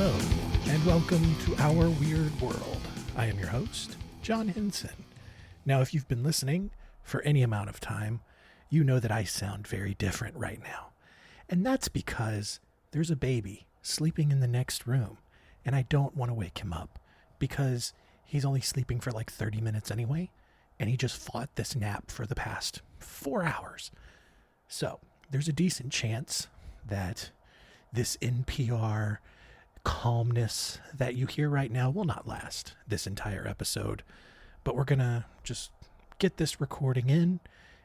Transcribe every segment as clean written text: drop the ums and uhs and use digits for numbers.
Hello, and welcome to Our Weird World. I am your host, John Henson. Now, if you've been listening for any amount of time, you know that I sound very different right now. And that's because there's a baby sleeping in the next room, and I don't want to wake him up because he's only sleeping for like 30 minutes anyway, and he just fought this nap for the past 4 hours. So there's a decent chance that this NPR calmness that you hear right now will not last this entire episode, but we're gonna just get this recording in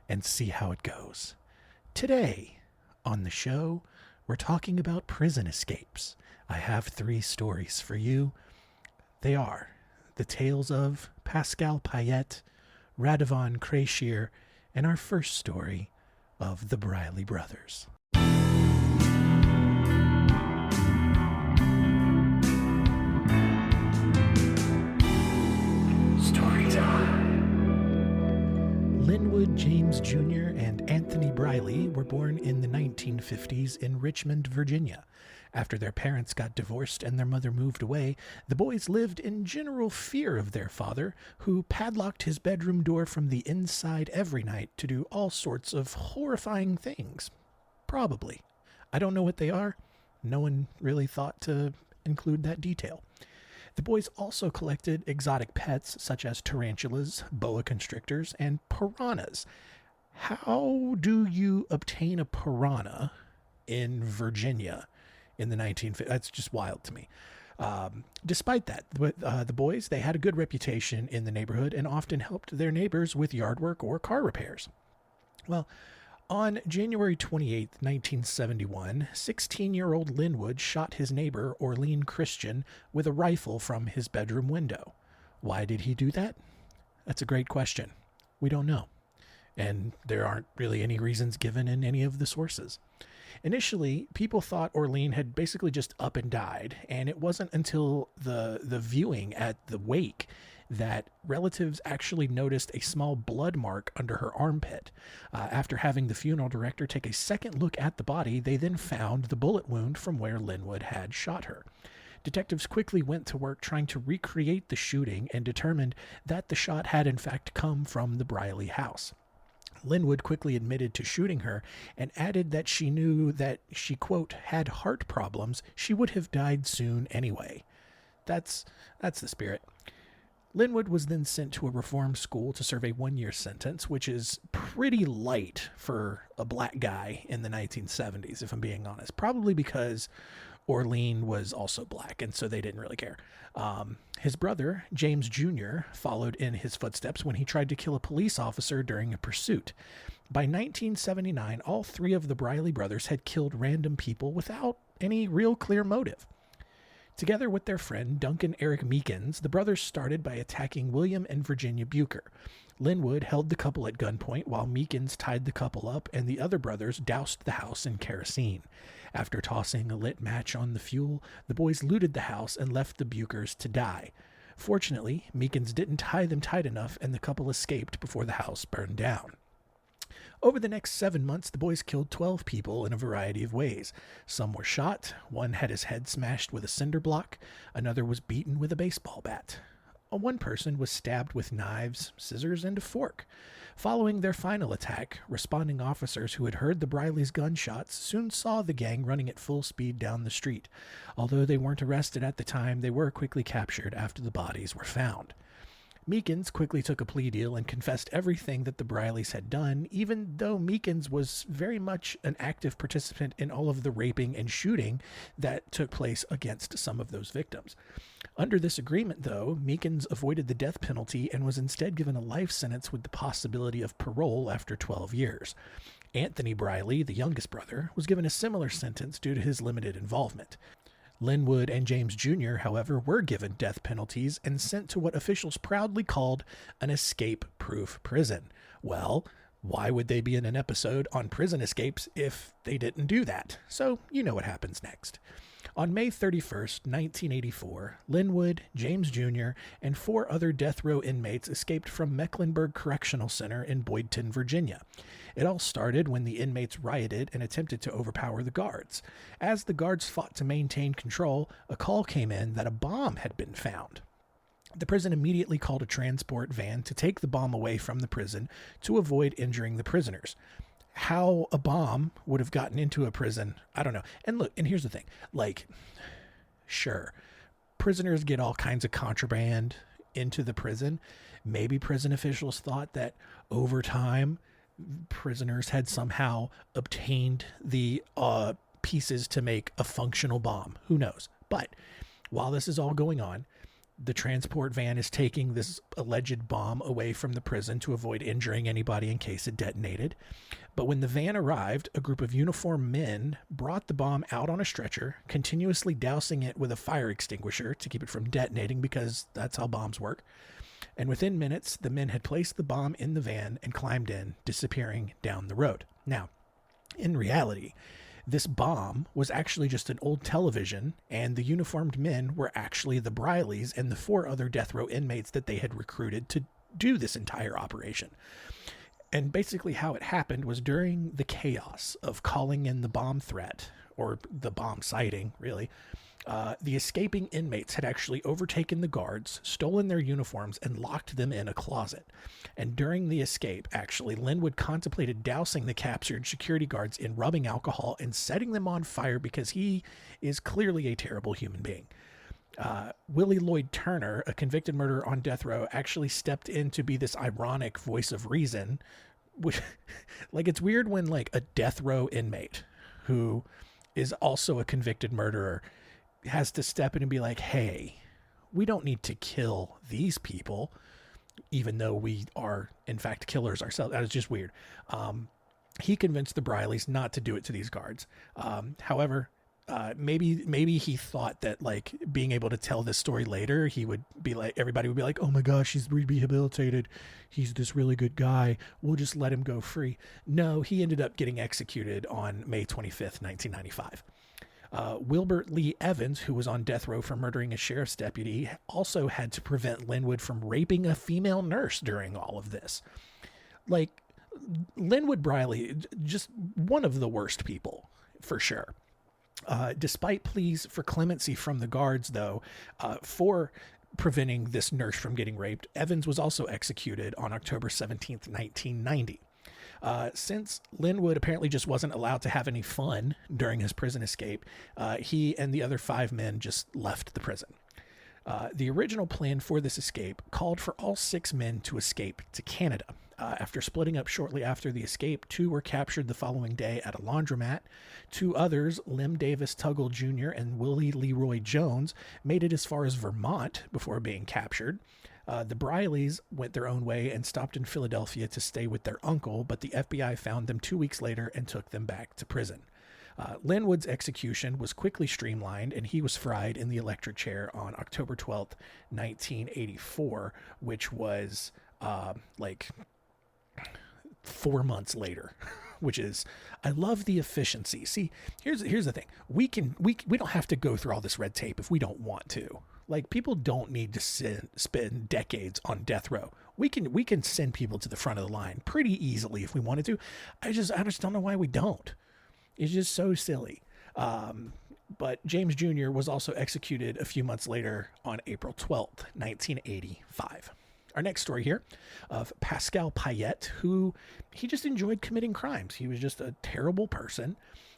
and see how it goes. Today on the show, we're talking about prison escapes. I have 3 stories for you. They are the tales of Pascal Payet, Radovan Krejcir, and our first story of the Briley Brothers. Linwood James Jr. and Anthony Briley were born in the 1950s in Richmond, Virginia. After their parents got divorced and their mother moved away, the boys lived in general fear of their father, who padlocked his bedroom door from the inside every night to do all sorts of horrifying things. Probably. I don't know what they are. No one really thought to include that detail. The boys also collected exotic pets such as tarantulas, boa constrictors, and piranhas. How do you obtain a piranha in Virginia in the 1950s? That's just wild to me. Despite that, the boys, they had a good reputation in the neighborhood and often helped their neighbors with yard work or car repairs. Well, on January 28, 1971, 16-year-old Linwood shot his neighbor, Orlean Christian, with a rifle from his bedroom window. Why did he do that? That's a great question. We don't know. And there aren't really any reasons given in any of the sources. Initially, people thought Orlean had basically just up and died, and it wasn't until the viewing at the wake that relatives actually noticed a small blood mark under her armpit. After having the funeral director take a second look at the body, they then found the bullet wound from where Linwood had shot her. Detectives quickly went to work trying to recreate the shooting and determined that the shot had in fact come from the Briley house. Linwood quickly admitted to shooting her and added that she knew that she, quote, had heart problems. She would have died soon anyway. That's the spirit. Linwood was then sent to a reform school to serve a 1-year sentence, which is pretty light for a black guy in the 1970s, if I'm being honest. Probably because Orlean was also black, and so they didn't really care. His brother, James Jr., followed in his footsteps when he tried to kill a police officer during a pursuit. By 1979, all 3 of the Briley brothers had killed random people without any real clear motive. Together with their friend, Duncan Eric Meekins, the brothers started by attacking William and Virginia Bucher. Linwood held the couple at gunpoint while Meekins tied the couple up, and the other brothers doused the house in kerosene. After tossing a lit match on the fuel, the boys looted the house and left the Buchers to die. Fortunately, Meekins didn't tie them tight enough, and the couple escaped before the house burned down. Over the next 7 months, the boys killed 12 people in a variety of ways. Some were shot, one had his head smashed with a cinder block, another was beaten with a baseball bat. One person was stabbed with knives, scissors, and a fork. Following their final attack, responding officers who had heard the Brileys' gunshots soon saw the gang running at full speed down the street. Although they weren't arrested at the time, they were quickly captured after the bodies were found. Meekins quickly took a plea deal and confessed everything that the Brileys had done, even though Meekins was very much an active participant in all of the raping and shooting that took place against some of those victims. Under this agreement, though, Meekins avoided the death penalty and was instead given a life sentence with the possibility of parole after 12 years. Anthony Briley, the youngest brother, was given a similar sentence due to his limited involvement. Linwood and James Jr., however, were given death penalties and sent to what officials proudly called an escape-proof prison. Well, why would they be in an episode on prison escapes if they didn't do that? So, you know what happens next. On May 31st, 1984, Linwood, James Jr., and 4 other death row inmates escaped from Mecklenburg Correctional Center in Boydton, Virginia. It all started when the inmates rioted and attempted to overpower the guards. As the guards fought to maintain control, a call came in that a bomb had been found. The prison immediately called a transport van to take the bomb away from the prison to avoid injuring the prisoners. How a bomb would have gotten into a prison, I don't know. And look, and here's the thing. Like, sure, prisoners get all kinds of contraband into the prison. Maybe prison officials thought that over time, prisoners had somehow obtained the pieces to make a functional bomb. Who knows? But while this is all going on, the transport van is taking this alleged bomb away from the prison to avoid injuring anybody in case it detonated. But when the van arrived, a group of uniformed men brought the bomb out on a stretcher, continuously dousing it with a fire extinguisher to keep it from detonating, because that's how bombs work. And within minutes, the men had placed the bomb in the van and climbed in, disappearing down the road. Now, in reality, this bomb was actually just an old television, and the uniformed men were actually the Brileys and the 4 other death row inmates that they had recruited to do this entire operation. And basically how it happened was during the chaos of calling in the bomb threat, or the bomb sighting, really, the escaping inmates had actually overtaken the guards, stolen their uniforms, and locked them in a closet. And during the escape, actually, Linwood contemplated dousing the captured security guards in rubbing alcohol and setting them on fire because he is clearly a terrible human being. Willie Lloyd Turner, a convicted murderer on death row, actually stepped in to be this ironic voice of reason. Which, like, it's weird when, like, a death row inmate who is also a convicted murderer has to step in and be like, hey, we don't need to kill these people, even though we are, in fact, killers ourselves. That is just weird. He convinced the Brileys not to do it to these guards. However, maybe he thought that, like, being able to tell this story later, he would be like, everybody would be like, oh my gosh, he's rehabilitated. He's this really good guy. We'll just let him go free. No, he ended up getting executed on May 25th, 1995. Wilbert Lee Evans, who was on death row for murdering a sheriff's deputy, also had to prevent Linwood from raping a female nurse during all of this. Like, Linwood Briley, just one of the worst people, for sure. Despite pleas for clemency from the guards, though, for preventing this nurse from getting raped, Evans was also executed on October 17th, 1990. Since Linwood apparently just wasn't allowed to have any fun during his prison escape, he and the other 5 men just left the prison. The original plan for this escape called for all 6 men to escape to Canada. After splitting up shortly after the escape, 2 were captured the following day at a laundromat. 2 others, Lem Davis Tuggle Jr. and Willie Leroy Jones, made it as far as Vermont before being captured. The Brileys went their own way and stopped in Philadelphia to stay with their uncle, but the FBI found them 2 weeks later and took them back to prison. Linwood's execution was quickly streamlined, and he was fried in the electric chair on October 12th, 1984, which was like 4 months later. Which is, I love the efficiency. See, here's the thing. We don't have to go through all this red tape if we don't want to. Like, people don't need to spend decades on death row. We can send people to the front of the line pretty easily if we wanted to. I just don't know why we don't. It's just so silly. But James Jr. was also executed a few months later on April 12th, 1985. Our next story here of Pascal Payet, who he just enjoyed committing crimes. He was just a terrible person.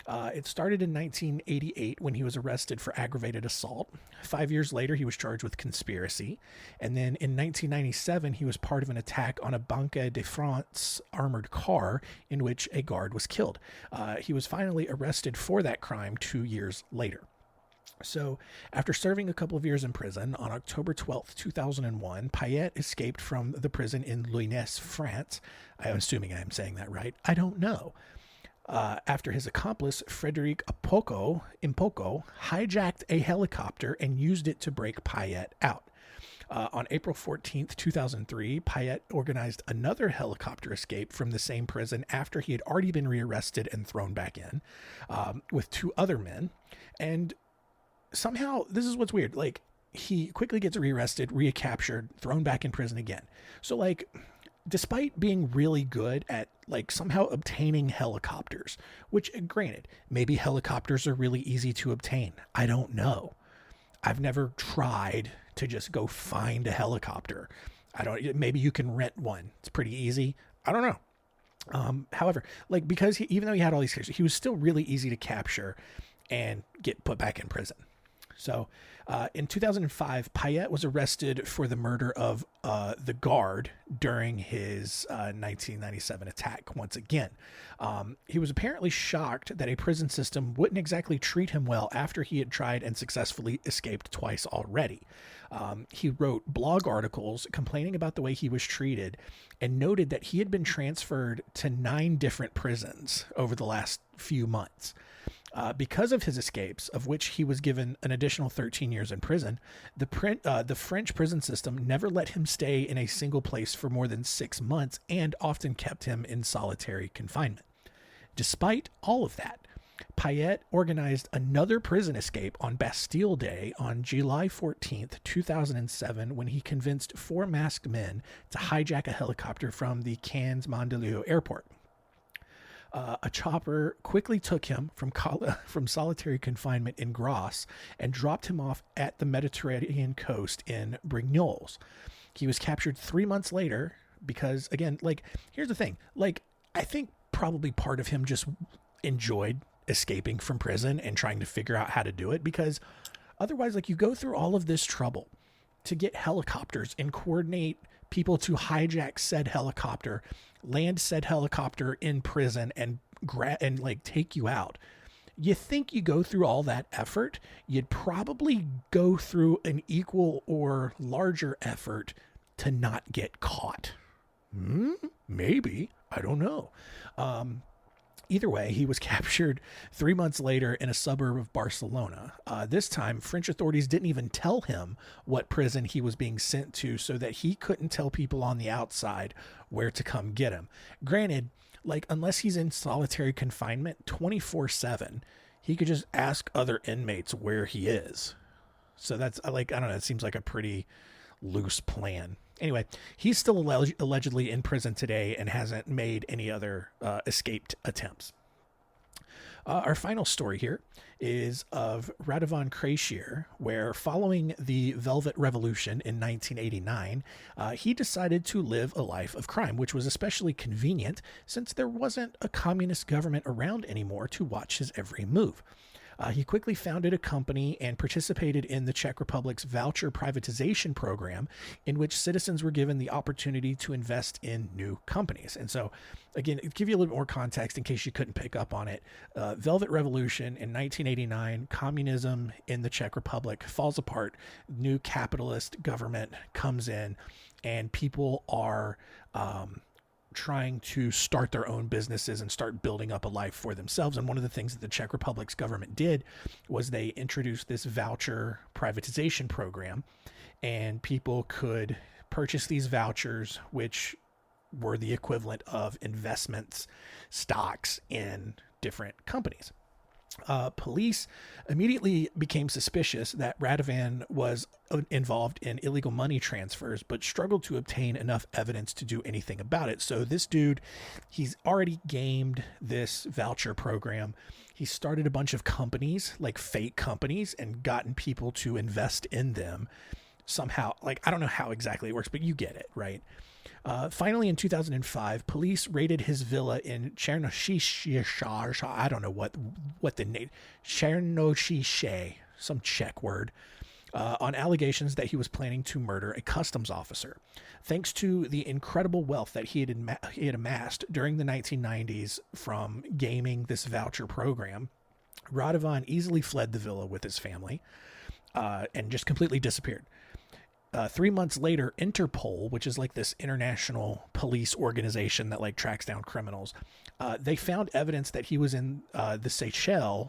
It started in 1988 when he was arrested for aggravated assault. 5 years later, he was charged with conspiracy. And then in 1997, he was part of an attack on a Banque de France armored car in which a guard was killed. He was finally arrested for that crime 2 years later. So, after serving a couple of years in prison, on October 12th, 2001, Payet escaped from the prison in Loignes, France. I'm assuming I'm saying that right. I don't know. After his accomplice, Frédéric Impoko, hijacked a helicopter and used it to break Payet out. On April 14th, 2003, Payet organized another helicopter escape from the same prison after he had already been rearrested and thrown back in with 2 other men. And somehow, this is what's weird. Like, he quickly gets rearrested, recaptured, thrown back in prison again. So, like, despite being really good at, like, somehow obtaining helicopters, which, granted, maybe helicopters are really easy to obtain. I don't know. I've never tried to just go find a helicopter. Maybe you can rent one. It's pretty easy. I don't know. However, like, because even though he had all these cases, he was still really easy to capture and get put back in prison. So in 2005, Payet was arrested for the murder of the guard during his 1997 attack once again. He was apparently shocked that a prison system wouldn't exactly treat him well after he had tried and successfully escaped twice already. He wrote blog articles complaining about the way he was treated and noted that he had been transferred to 9 different prisons over the last few months. Because of his escapes, of which he was given an additional 13 years in prison, the French prison system never let him stay in a single place for more than 6 months and often kept him in solitary confinement. Despite all of that, Payet organized another prison escape on Bastille Day on July 14th, 2007, when he convinced 4 masked men to hijack a helicopter from the Cannes Mandelieu airport. A chopper quickly took him from solitary confinement in Grasse and dropped him off at the Mediterranean coast in Brignoles. He was captured 3 months later because, again, like, here's the thing. Like, I think probably part of him just enjoyed escaping from prison and trying to figure out how to do it, because otherwise, like, you go through all of this trouble to get helicopters and coordinate people to hijack said helicopter, land said helicopter in prison, and like take you out. You think you go through all that effort, you'd probably go through an equal or larger effort to not get caught. Maybe. I don't know. Either way, he was captured 3 months later in a suburb of Barcelona. This time, French authorities didn't even tell him what prison he was being sent to, so that he couldn't tell people on the outside where to come get him. Granted, like, unless he's in solitary confinement 24/7, he could just ask other inmates where he is. So that's, like, I don't know, it seems like a pretty loose plan. Anyway, he's still allegedly in prison today and hasn't made any other escaped attempts. Our final story here is of Radovan Krejcir, where following the Velvet Revolution in 1989, he decided to live a life of crime, which was especially convenient since there wasn't a communist government around anymore to watch his every move. He quickly founded a company and participated in the Czech Republic's voucher privatization program, in which citizens were given the opportunity to invest in new companies. And so, again, to give you a little bit more context in case you couldn't pick up on it, Velvet Revolution in 1989, communism in the Czech Republic falls apart, new capitalist government comes in, and people are trying to start their own businesses and start building up a life for themselves. And one of the things that the Czech Republic's government did was they introduced this voucher privatization program, and people could purchase these vouchers, which were the equivalent of investments, stocks in different companies. Police immediately became suspicious that Radovan was involved in illegal money transfers, but struggled to obtain enough evidence to do anything about it. So this dude, he's already gamed this voucher program. He started a bunch of companies, like fake companies, and gotten people to invest in them somehow. Like, I don't know how exactly it works, but you get it, right? Finally, in 2005, police raided his villa in Černošice. I don't know what the name, Černošice, some Czech word, on allegations that he was planning to murder a customs officer. Thanks to the incredible wealth that he had amassed during the 1990s from gaming this voucher program, Radovan easily fled the villa with his family and just completely disappeared. 3 months later, Interpol, which is like this international police organization that like tracks down criminals, they found evidence that he was in the Seychelles,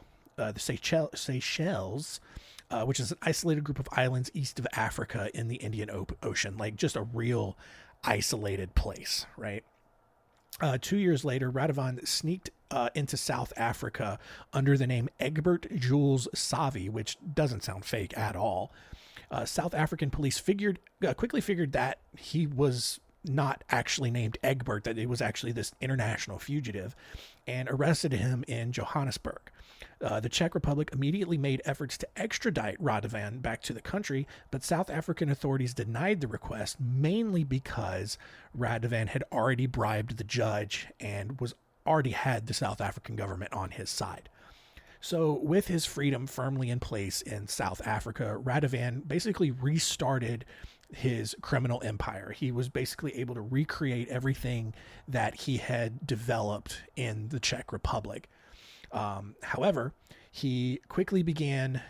which is an isolated group of islands east of Africa in the Indian Ocean, like just a real isolated place, right? 2 years later, Radovan sneaked into South Africa under the name Egbert Jules Savi, which doesn't sound fake at all. South African police quickly figured that he was not actually named Egbert, that it was actually this international fugitive, and arrested him in Johannesburg. The Czech Republic immediately made efforts to extradite Radovan back to the country, but South African authorities denied the request, mainly because Radovan had already bribed the judge and already had the South African government on his side. So with his freedom firmly in place in South Africa, Radovan basically restarted his criminal empire. He was basically able to recreate everything that he had developed in the Czech Republic. However, he quickly began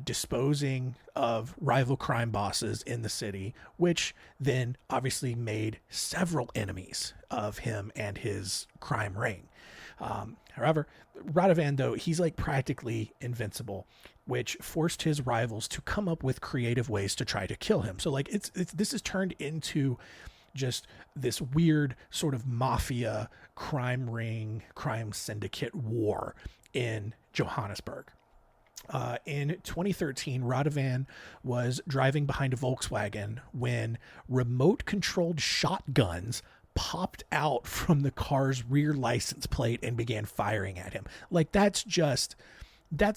disposing of rival crime bosses in the city, which then obviously made several enemies of him and his crime ring. However, Radovan, though, he's like practically invincible, which forced his rivals to come up with creative ways to try to kill him. So like this is turned into just this weird sort of mafia crime ring, crime syndicate war in Johannesburg. In 2013, Radovan was driving behind a Volkswagen when remote-controlled shotguns popped out from the car's rear license plate and began firing at him. Like that's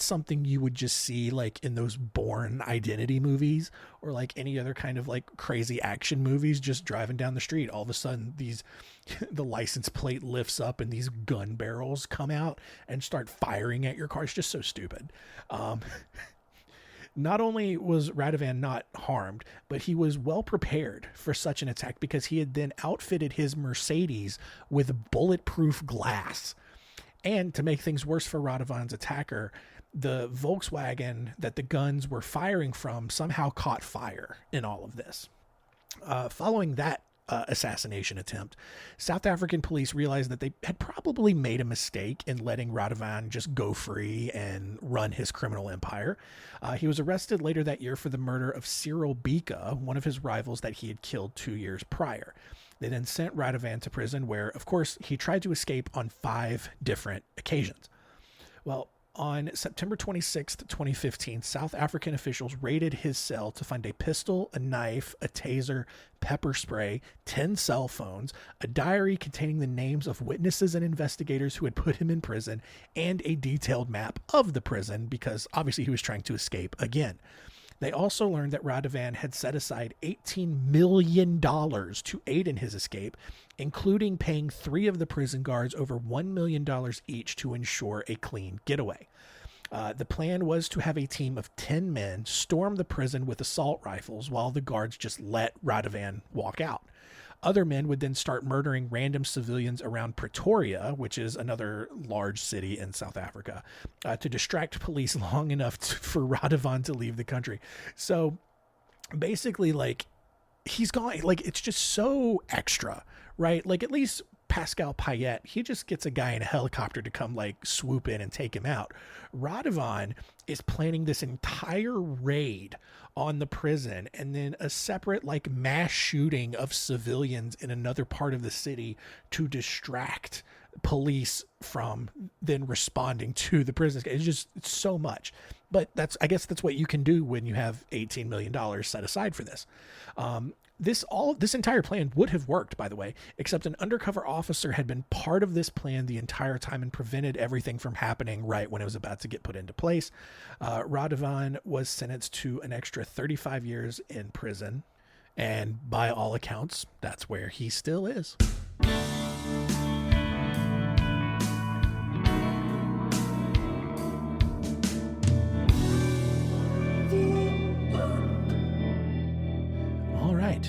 something you would just see like in those Bourne Identity movies or like any other kind of like crazy action movies. Just driving down the street, all of a sudden the license plate lifts up and these gun barrels come out and start firing at your car. It's just so stupid. Not only was Radovan not harmed, but he was well prepared for such an attack because he had then outfitted his Mercedes with bulletproof glass. And to make things worse for Radovan's attacker, the Volkswagen that the guns were firing from somehow caught fire in all of this. Following that assassination attempt, South African police realized that they had probably made a mistake in letting Radovan just go free and run his criminal empire. He was arrested later that year for the murder of Cyril Bika, one of his rivals that he had killed 2 years prior. They then sent Radovan to prison where, of course, he tried to escape on 5 different occasions. Well, on September 26, 2015, South African officials raided his cell to find a pistol, a knife, a taser, pepper spray, 10 cell phones, a diary containing the names of witnesses and investigators who had put him in prison, and a detailed map of the prison because obviously he was trying to escape again. They also learned that Radovan had set aside $18 million to aid in his escape, including paying 3 of the prison guards over $1 million each to ensure a clean getaway. The plan was to have a team of 10 men storm the prison with assault rifles while the guards just let Radovan walk out. Other men would then start murdering random civilians around Pretoria, which is another large city in South Africa, to distract police long enough for Radovan to leave the country. So basically, like, he's gone, like, it's just so extra, right? Like, at least Pascal Payet, he just gets a guy in a helicopter to come, like, swoop in and take him out. Radovan is planning this entire raid on the prison and then a separate like mass shooting of civilians in another part of the city to distract police from then responding to the prison. It's so much, but I guess that's what you can do when you have $18 million set aside for this. This entire plan would have worked, by the way, except an undercover officer had been part of this plan the entire time and prevented everything from happening right when it was about to get put into place. Radovan was sentenced to an extra 35 years in prison, and by all accounts, that's where he still is.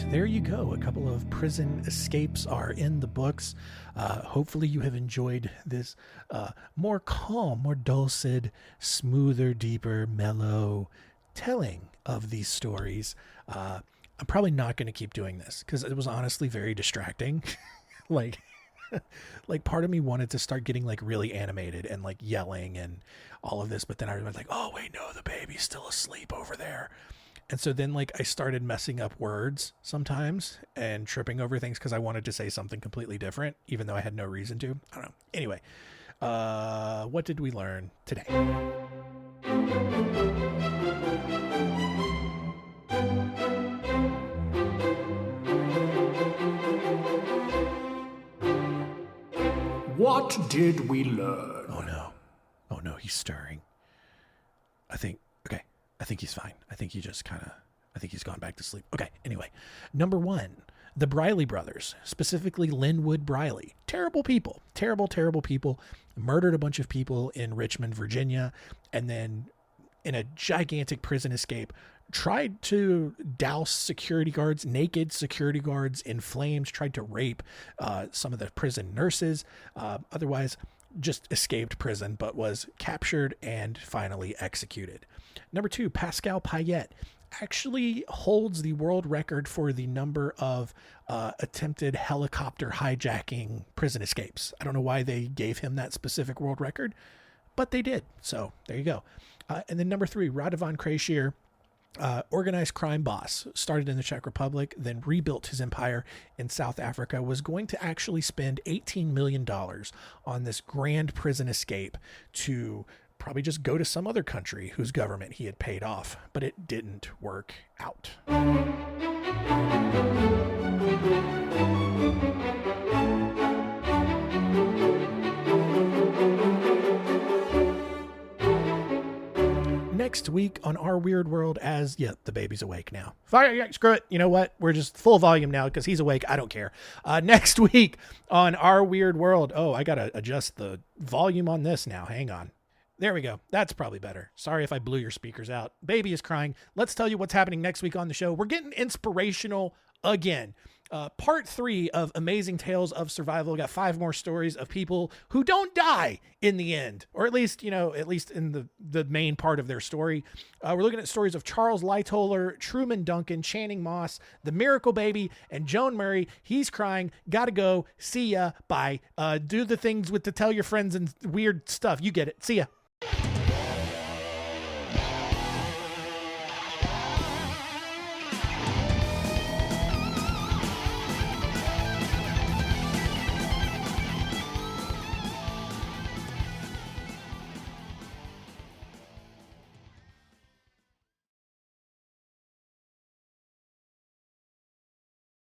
There you go. A couple of prison escapes are in the books. Hopefully you have enjoyed this more calm, more dulcet, smoother, deeper, mellow telling of these stories. I'm probably not going to keep doing this because it was honestly very distracting. like part of me wanted to start getting like really animated and like yelling and all of this, but then I was like, oh wait, no, the baby's still asleep over there. And so then like I started messing up words sometimes and tripping over things because I wanted to say something completely different, even though I had no reason to. I don't know. Anyway, What did we learn today? What did we learn? Oh no, he's stirring. I think he's fine. I think he's gone back to sleep. Okay, anyway. Number 1, the Briley Brothers, specifically Linwood Briley. Terrible people. Terrible people. Murdered a bunch of people in Richmond, Virginia, and then in a gigantic prison escape, tried to douse naked security guards in flames, tried to rape some of the prison nurses, otherwise just escaped prison, but was captured and finally executed. Number 2, Pascal Payet actually holds the world record for the number of attempted helicopter hijacking prison escapes. I don't know why they gave him that specific world record, but they did. So there you go. And then number 3, Radovan Krejcir, organized crime boss, started in the Czech Republic, then rebuilt his empire in South Africa, was going to actually spend $18 million on this grand prison escape to probably just go to some other country whose government he had paid off, but it didn't work out. Next week on Our Weird World, the baby's awake now. Screw it. You know what? We're just full volume now because he's awake. I don't care. Next week on Our Weird World. Oh, I got to adjust the volume on this now. Hang on. There we go. That's probably better. Sorry if I blew your speakers out. Baby is crying. Let's tell you what's happening next week on the show. We're getting inspirational again. Part 3 of Amazing Tales of Survival. We got 5 more stories of people who don't die in the end, or at least in the main part of their story. We're looking at stories of Charles Lightoller, Truman Duncan, Channing Moss, the Miracle Baby, and Joan Murray. He's crying. Gotta go. See ya. Bye. Do the things to tell your friends and weird stuff. You get it. See ya.